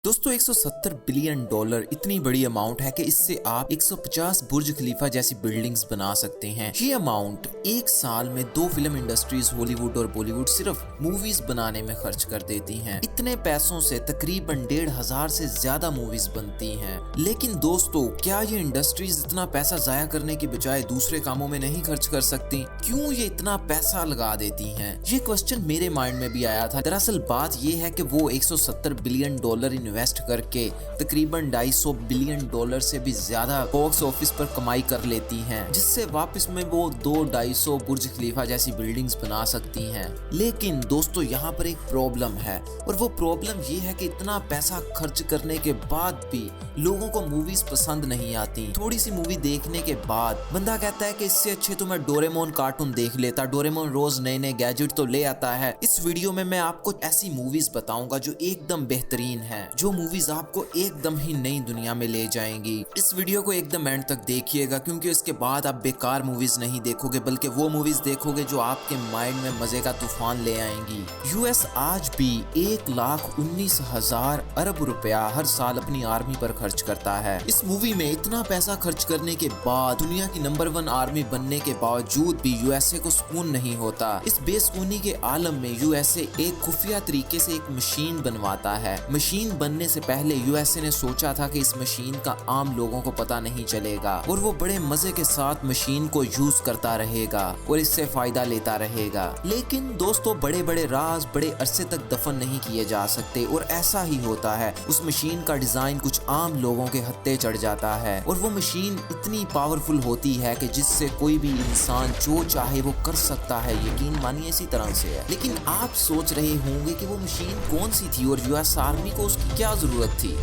दोस्तों 170 billion dollar इतनी बड़ी अमाउंट है कि इससे आप 150 बुर्ज खलीफा जैसी बिल्डिंग्स बना सकते हैं। ये अमाउंट एक साल में 2 फिल्म इंडस्ट्रीज हॉलीवुड और बॉलीवुड सिर्फ मूवीज बनाने में खर्च कर देती हैं। इतने पैसों से तकरीबन 1,500 से ज्यादा मूवीज बनती हैं। लेकिन दोस्तों क्या ये इंडस्ट्रीज इतना पैसा जाया करने की बजाय दूसरे कामों में नहीं खर्च कर सकती? क्यों ये इतना पैसा लगा देती हैं? ये क्वेश्चन मेरे माइंड में भी आया था। दरअसल बात ये है कि वो 170 बिलियन डॉलर इन्वेस्ट करके तकरीबन 250 बिलियन डॉलर से भी ज्यादा बॉक्स ऑफिस पर कमाई कर लेती हैं, जिससे वापस में वो 200-250 बुर्ज खलीफा जैसी बिल्डिंग्स बना सकती हैं। लेकिन दोस्तों यहाँ पर एक प्रॉब्लम है, और वो प्रॉब्लम ये है कि इतना पैसा खर्च करने के बाद भी लोगों को मूवीज पसंद नहीं आती। थोड़ी सी मूवी देखने के बाद बंदा कहता है कि इससे अच्छे तो मैं डोरेमोन कार्टून देख लेता। डोरेमोन रोज नए नए गैजेट तो ले आता है। इस वीडियो में मैं आपको ऐसी मूवीज बताऊंगा जो एकदम बेहतरीन है, जो मूवीज आपको एकदम ही नई दुनिया में ले जाएंगी। इस वीडियो को एकदम एंड तक देखिएगा, क्योंकि इसके बाद आप बेकार मूवीज नहीं देखोगे, बल्कि वो मूवीज देखोगे जो आपके माइंड में मजे का तूफान ले आएंगी। यूएस आज भी 1,19,000 अरब रुपया हर साल अपनी आर्मी पर खर्च करता है। इस मूवी में इतना पैसा खर्च करने के बाद दुनिया की नंबर 1 आर्मी बनने के बावजूद भी यूएसए को सुकून नहीं होता। इस बेसुकूनी के आलम में यूएसए एक खुफिया तरीके से एक मशीन बनवाता है। मशीन बनने से पहले यूएसए ने सोचा था कि इस मशीन का आम लोगों को पता नहीं चलेगा, और वो बड़े मजे के साथ मशीन को यूज करता रहेगा और इससे फायदा लेता रहेगा। लेकिन दोस्तों बड़े बड़े राज बड़े अरसे तक दफन नहीं किए जा सकते, और ऐसा ही होता है। उस मशीन का डिजाइन कुछ आम लोगों के हत्थे चढ़ जाता है, और वो मशीन इतनी पावरफुल होती है कि जिससे कोई भी इंसान जो चाहे वो कर सकता है। यकीन मानिए इसी तरह से है। लेकिन आप सोच रहे होंगे कि वो मशीन कौन सी थी और यूएस आर्मी को उसकी क्या जरूरत थी,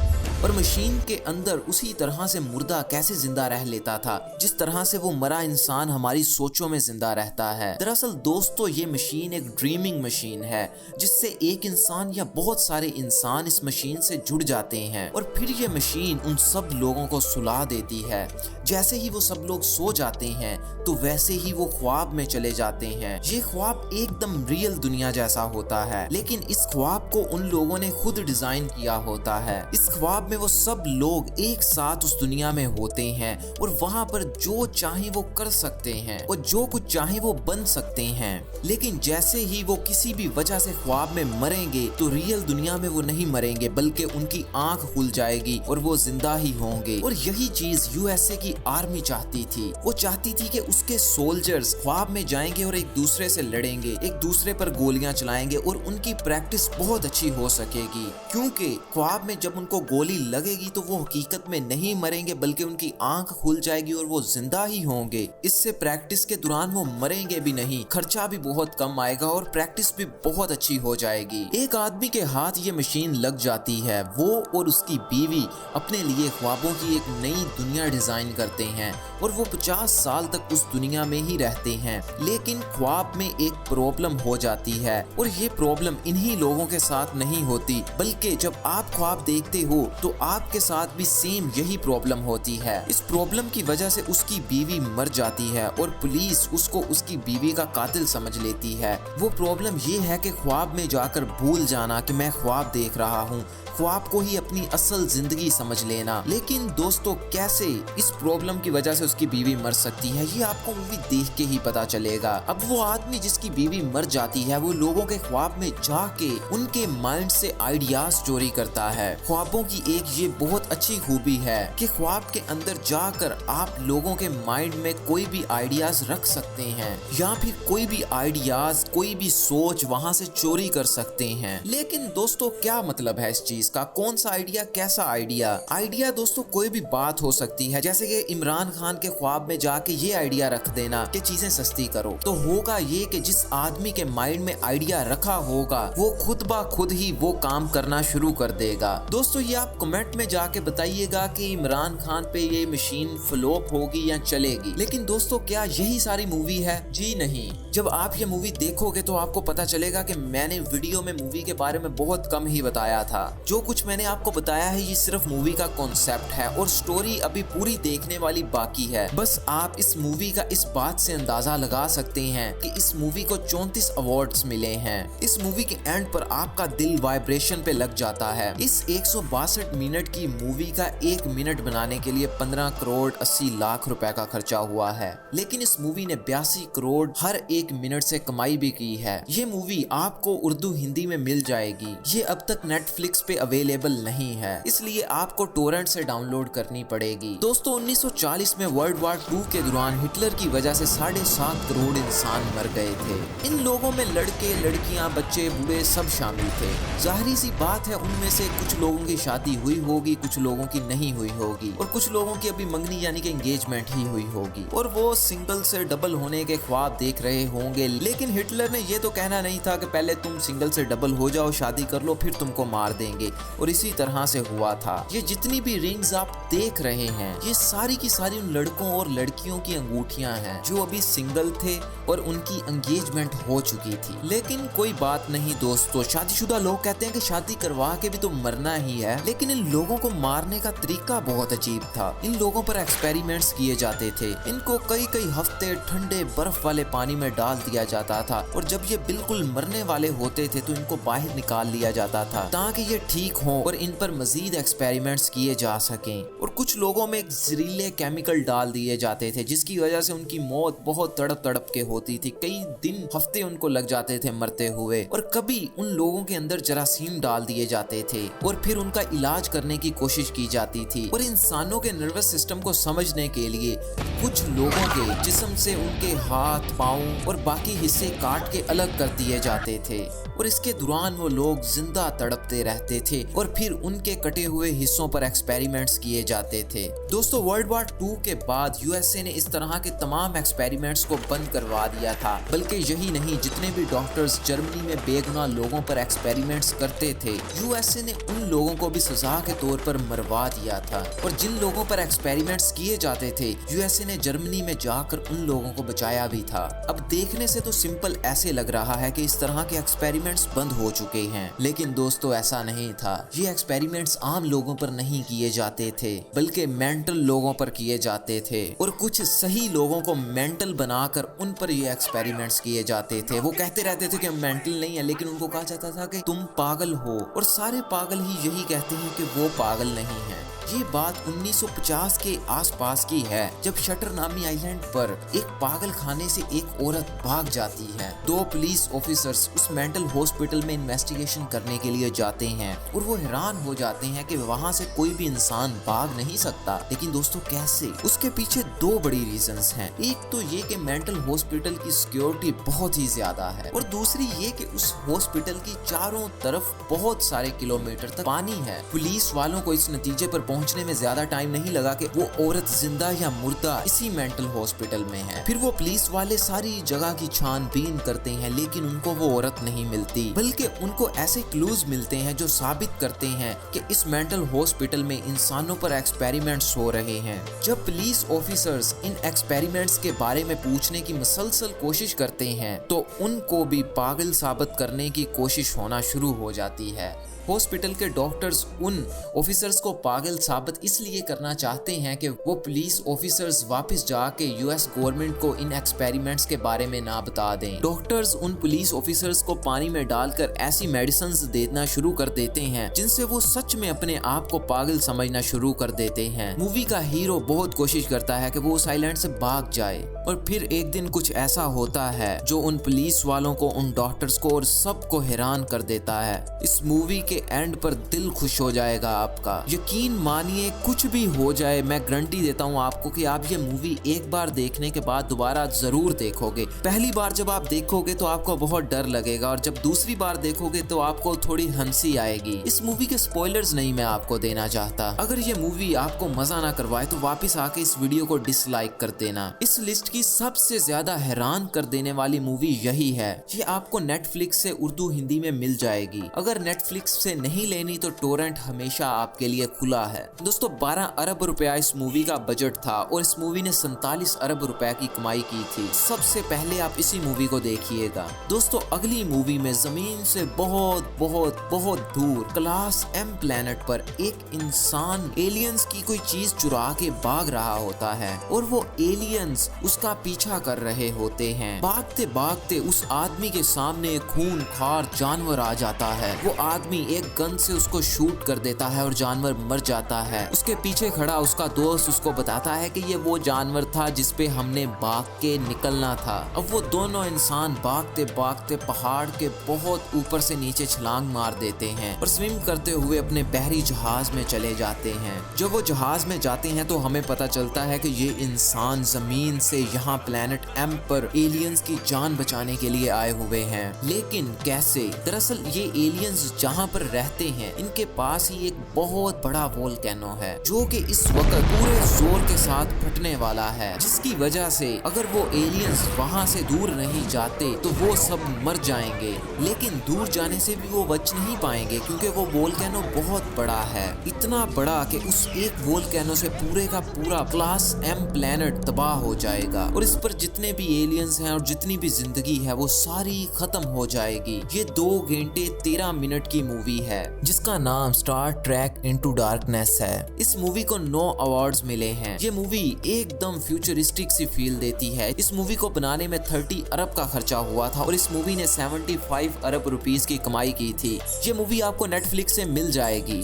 और मशीन के अंदर उसी तरह से मुर्दा कैसे जिंदा रह लेता था जिस तरह से वो मरा इंसान हमारी सोचों में जिंदा रहता है। दरअसल दोस्तों ये मशीन एक ड्रीमिंग मशीन है, जिससे एक इंसान या बहुत सारे इंसान इस मशीन से जुड़ जाते हैं, और फिर ये मशीन उन सब लोगों को सुला देती है। जैसे ही वो सब लोग सो जाते हैं तो वैसे ही वो ख्वाब में चले जाते हैं। ये ख्वाब एकदम रियल दुनिया जैसा होता है, लेकिन इस ख्वाब को उन लोगों ने खुद डिजाइन किया होता है। इस ख्वाब में वो सब लोग एक साथ उस दुनिया में होते हैं, और वहां पर जो चाहे वो कर सकते हैं, और जो कुछ चाहे वो बन सकते हैं। लेकिन जैसे ही वो किसी भी वजह से ख्वाब में मरेंगे तो रियल दुनिया में वो नहीं मरेंगे, बल्कि उनकी आंख खुल जाएगी और वो जिंदा ही होंगे। और यही चीज यूएसए की आर्मी चाहती थी। वो चाहती थी कि उसके सोल्जर्स ख्वाब में जाएंगे और एक दूसरे से लड़ेंगे, एक दूसरे पर गोलियां चलाएंगे, और उनकी प्रैक्टिस बहुत अच्छी हो सकेगी, क्योंकि ख्वाब में जब उनको गोली लगेगी तो वो हकीकत में नहीं मरेंगे, बल्कि उनकी आंख खुल जाएगी और वो जिंदा ही होंगे। इससे प्रैक्टिस के दौरान वो मरेंगे भी नहीं, खर्चा भी बहुत कम आएगा और प्रैक्टिस भी बहुत अच्छी हो जाएगी। एक आदमी के हाथ ये मशीन लग जाती है। वो और उसकी बीवी अपने लिए ख्वाबों की एक नई दुनिया डिजाइन करते हैं, और वो 50 साल तक उस दुनिया में ही रहते हैं। लेकिन ख्वाब में एक प्रॉब्लम हो जाती है, और ये प्रॉब्लम इन्हीं लोगों के साथ नहीं होती, बल्कि जब आप ख्वाब देखते हो तो आपके साथ भी सेम यही प्रॉब्लम होती है। इस प्रॉब्लम की वजह से उसकी बीवी मर जाती है, और पुलिस उसको उसकी बीवी का कातिल समझ लेती है। वो प्रॉब्लम ये है कि ख्वाब में जाकर भूल जाना कि मैं ख्वाब देख रहा हूँ, ख्वाब को ही अपनी असल जिंदगी समझ लेना। लेकिन दोस्तों कैसे इस प्रॉब्लम की वजह से उसकी बीवी मर सकती है, ये आपको मूवी देख के ही पता चलेगा। अब वो आदमी जिसकी बीवी मर जाती है, वो लोगों के ख्वाब में जाके उनके माइंड से आइडियाज चोरी करता है। ख्वाबों की एक ये बहुत अच्छी खूबी है कि ख्वाब के अंदर जाकर आप लोगों के माइंड में कोई भी आइडियाज रख सकते हैं, या फिर कोई भी आइडियाज कोई भी सोच वहां से चोरी कर सकते हैं। लेकिन दोस्तों क्या मतलब है इस चीज का? कौन सा आइडिया, कैसा आइडिया? आइडिया दोस्तों कोई भी बात हो सकती है, जैसे कि इमरान खान के ख्वाब में जाके ये आइडिया रख देना कि चीजें सस्ती करो। तो होगा ये कि जिस आदमी के माइंड में आइडिया रखा होगा वो खुद ब खुद ही वो काम करना शुरू कर देगा। दोस्तों ये आप कमेंट में जाके बताइएगा कि इमरान खान पे ये मशीन फ्लॉप होगी या चलेगी। लेकिन दोस्तों क्या यही सारी मूवी है? जी नहीं। जब आप ये मूवी देखोगे तो आपको पता चलेगा कि मैंने वीडियो में मूवी के बारे में बहुत कम ही बताया था। जो कुछ मैंने आपको बताया है ये सिर्फ मूवी का कॉन्सेप्ट है और स्टोरी अभी पूरी देखने वाली बाकी है। बस आप इस मूवी का इस बात से अंदाजा लगा सकते हैं कि इस मूवी को 34 अवार्ड्स मिले हैं। इस मूवी के एंड पर आपका दिल वाइब्रेशन पे लग जाता है। इस 162 मिनट की मूवी का 1 मिनट बनाने के लिए 15 करोड़ 80 लाख रुपए का खर्चा हुआ है, लेकिन इस मूवी ने 82 करोड़ हर 1 मिनट से कमाई भी की है। ये मूवी आपको उर्दू हिंदी में मिल जाएगी। ये अब तक नेटफ्लिक्स पे अवेलेबल नहीं है, इसलिए आपको टोरेंट से डाउनलोड करनी पड़ेगी। दोस्तों 1940 में वर्ल्ड वॉर 2 के दौरान हिटलर की वजह से 7.5 करोड़ इंसान मर गए थे। इन लोगों में लड़के लड़कियां बच्चे बूढ़े सब शामिल थे। जाहिर सी बात है उनमें से कुछ लोगों की शादी हुई होगी, कुछ लोगों की नहीं हुई होगी और कुछ लोगों की अभी मंगनी यानी कि एंगेजमेंट ही हुई होगी और वो सिंगल से डबल होने के ख्वाब देख रहे होंगे। लेकिन हिटलर ने ये तो कहना नहीं था कि पहले तुम सिंगल से डबल हो जाओ, शादी कर लो, फिर तुमको मार देंगे, और इसी तरह से हुआ था। ये जितनी भी रिंग्स आप देख रहे हैं ये सारी की सारी उन लड़कों और लड़कियों की अंगूठियां हैं जो अभी सिंगल थे और उनकी एंगेजमेंट हो चुकी थी। लेकिन कोई बात नहीं दोस्तों, शादीशुदा लोग कहते हैं कि शादी करवा के भी तो मरना ही है, लेकिन इन लोगों को मारने का तरीका बहुत अजीब था। इन लोगों पर एक्सपेरिमेंट्स किए जाते थे। इनको कई कई हफ्ते ठंडे बर्फ वाले पानी में डाल दिया जाता था और जब ये बिल्कुल मरने वाले होते थे तो इनको बाहर निकाल लिया जाता था ताकि ये ठीक हों और इन पर मजीद एक्सपेरिमेंट्स किए जा सकें। और कुछ लोगों में एक जहरीले केमिकल डाल दिए जाते थे जिसकी वजह से उनकी मौत बहुत तड़प तड़प के होती थी। कई दिन हफ्ते उनको लग जाते थे मरते हुए। और कभी उन लोगों के अंदर जरासीम डाल दिए जाते थे और फिर उनका इलाज करने की कोशिश की जाती थी। और इंसानों के नर्वस सिस्टम को समझने के लिए कुछ लोगों के जिस्म से उनके हाथ पाँव और बाकी हिस्से काट के अलग कर दिए जाते थे और इसके दौरान वो लोग जिंदा तड़पते रहते थे और फिर उनके कटे हुए हिस्सों पर एक्सपेरिमेंट्स किए जाते थे। दोस्तों वर्ल्ड वॉर 2 के बाद यूएसए ने इस तरह के तमाम एक्सपेरिमेंट्स को बंद करवा दिया था। बल्कि यही नहीं, जितने भी डॉक्टर्स जर्मनी में बेगुनाह लोगों पर एक्सपेरिमेंट्स करते थे यूएसए ने उन लोगों को भी सजा के तौर पर मरवा दिया था। और जिन लोगों पर एक्सपेरिमेंट्स किए जाते थे यूएसए ने जर्मनी में जाकर उन लोगों को बचाया भी था। अब देखने से तो सिंपल ऐसे लग रहा है कि इस तरह के एक्सपेरिमेंट्स बंद हो चुके हैं, लेकिन दोस्तों ऐसा नहीं था। ये एक्सपेरिमेंट्स आम लोगों पर नहीं किए जाते थे बल्कि मेंटल लोगों पर किए जाते थे और कुछ सही लोगों को मेंटल बनाकर उन पर ये एक्सपेरिमेंट्स किए जाते थे। वो कहते रहते थे कि मेंटल नहीं है, लेकिन उनको कहा जाता था कि तुम पागल हो और सारे पागल ही यही कहते हैं कि वो पागल नहीं है। ये बात 1950 के आसपास की है जब शटर नामी आइलैंड पर एक पागल खाने से एक औरत भाग जाती है। 2 पुलिस ऑफिसर्स उस मेंटल हॉस्पिटल में इन्वेस्टिगेशन करने के लिए जाते हैं और वो हैरान हो जाते हैं कि वहाँ से कोई भी इंसान भाग नहीं सकता। लेकिन दोस्तों कैसे? उसके पीछे 2 बड़ी रीजंस हैं। एक तो ये कि मेंटल हॉस्पिटल की सिक्योरिटी बहुत ही ज्यादा है और दूसरी ये कि उस हॉस्पिटल की चारों तरफ बहुत सारे किलोमीटर तक पानी है। पुलिस वालों को इस नतीजे पर पहुंचने में ज्यादा टाइम नहीं लगा कि वो औरत जिंदा या मुर्दा इसी मेंटल हॉस्पिटल में है। फिर वो पुलिस वाले सारी जगह की छानबीन करते हैं लेकिन उनको वो औरत नहीं मिलती, बल्कि उनको ऐसे क्लूज मिलते हैं जो साबित करते हैं कि इस मेंटल हॉस्पिटल में इंसानों पर एक्सपेरिमेंट्स हो रहे हैं। जब पुलिस ऑफिसर्स इन एक्सपेरिमेंट्स के बारे में पूछने की मुसलसल कोशिश करते हैं तो उनको भी पागल साबित करने की कोशिश होना शुरू हो जाती है। हॉस्पिटल के डॉक्टर्स उन ऑफिसर्स को पागल साबित इसलिए करना चाहते हैं कि वो पुलिस ऑफिसर्स वापस जाके यूएस गवर्नमेंट को इन एक्सपेरिमेंट्स के बारे में ना बता दें। डॉक्टर्स उन पुलिस ऑफिसर्स को पानी में डालकर ऐसी मेडिसिन्स देना शुरू कर देते हैं जिनसे वो सच में अपने आप को पागल समझना शुरू कर देते हैं। मूवी का हीरो बहुत कोशिश करता है कि वो उस आइलैंड से भाग जाए और फिर एक दिन कुछ ऐसा होता है जो उन पुलिस वालों को, उन डॉक्टर्स को और सबको हैरान कर देता है। इस मूवी के एंड पर दिल खुश हो जाएगा आपका। यकीन मानिए कुछ भी हो जाए, मैं गारंटी देता हूँ आपको कि आप ये मूवी एक बार देखने के बाद दोबारा जरूर देखोगे। पहली बार जब आप देखोगे तो आपको बहुत डर लगेगा और जब दूसरी बार देखोगे तो आपको थोड़ी हंसी आएगी। इस मूवी के स्पॉयलर्स नहीं मैं आपको देना चाहता। अगर ये मूवी आपको मजा ना करवाए तो वापस आके इस वीडियो को डिसलाइक कर देना। इस लिस्ट की सबसे ज्यादा हैरान कर देने वाली मूवी यही है। ये आपको नेटफ्लिक्स से उर्दू हिंदी में मिल जाएगी। अगर नेटफ्लिक्स से नहीं लेनी तो टोरेंट हमेशा आपके लिए खुला है। दोस्तों 12 अरब रुपया इस मूवी का बजट था और इस मूवी ने 47 अरब रुपए की कमाई की थी। सबसे पहले आप इसी मूवी को देखिएगा। दोस्तों अगली मूवी में जमीन से बहुत बहुत बहुत दूर क्लास एम प्लेनेट पर एक इंसान एलियंस की कोई चीज चुरा के भाग रहा होता है और वो एलियंस उसका पीछा कर रहे होते हैं। भागते भागते उस आदमी के सामने एक खूनखार जानवर आ जाता है। वो आदमी एक गन से उसको शूट कर देता है और जानवर मर जाता है। उसके पीछे खड़ा उसका दोस्त उसको बताता है कि ये वो जानवर था जिस पे हमने भाग के निकलना था। अब वो दोनों इंसान भागते भागते पहाड़ के बहुत ऊपर से नीचे छलांग मार देते हैं और स्विम करते हुए अपने बहरी जहाज में चले जाते हैं। जब वो जहाज में जाते हैं तो हमें पता चलता है कि ये इंसान जमीन से यहाँ प्लेनेट एम पर एलियंस की जान बचाने के लिए आए हुए हैं। लेकिन कैसे? दरअसल ये एलियंस जहाँ पर रहते हैं इनके पास ही एक बहुत बड़ा वोल्केनो है जो कि इस वक्त पूरे जोर के साथ फटने वाला है, जिसकी वजह से अगर वो एलियंस वहाँ से दूर नहीं जाते तो वो सब मर जाएंगे। लेकिन दूर जाने से भी वो बच नहीं पाएंगे क्योंकि वो वोल्केनो बहुत बड़ा है, इतना बड़ा कि उस एक वोल्केनो से पूरे का पूरा क्लास एम प्लेनेट तबाह हो जाएगा और इस पर जितने भी एलियंस हैं और जितनी भी जिंदगी है वो सारी खत्म हो जाएगी। ये 2 घंटे 13 मिनट की मूवी है जिसका नाम स्टार ट्रैक इनटू डार्कनेस है। इस मूवी को 9 अवार्ड्स मिले हैं। ये मूवी एकदम फ्यूचरिस्टिक सी फील देती है। इस मूवी को बनाने में 30 अरब का खर्चा हुआ था और इस मूवी ने 75 अरब रुपीस की कमाई की थी। ये मूवी आपको नेटफ्लिक्स से मिल जाएगी।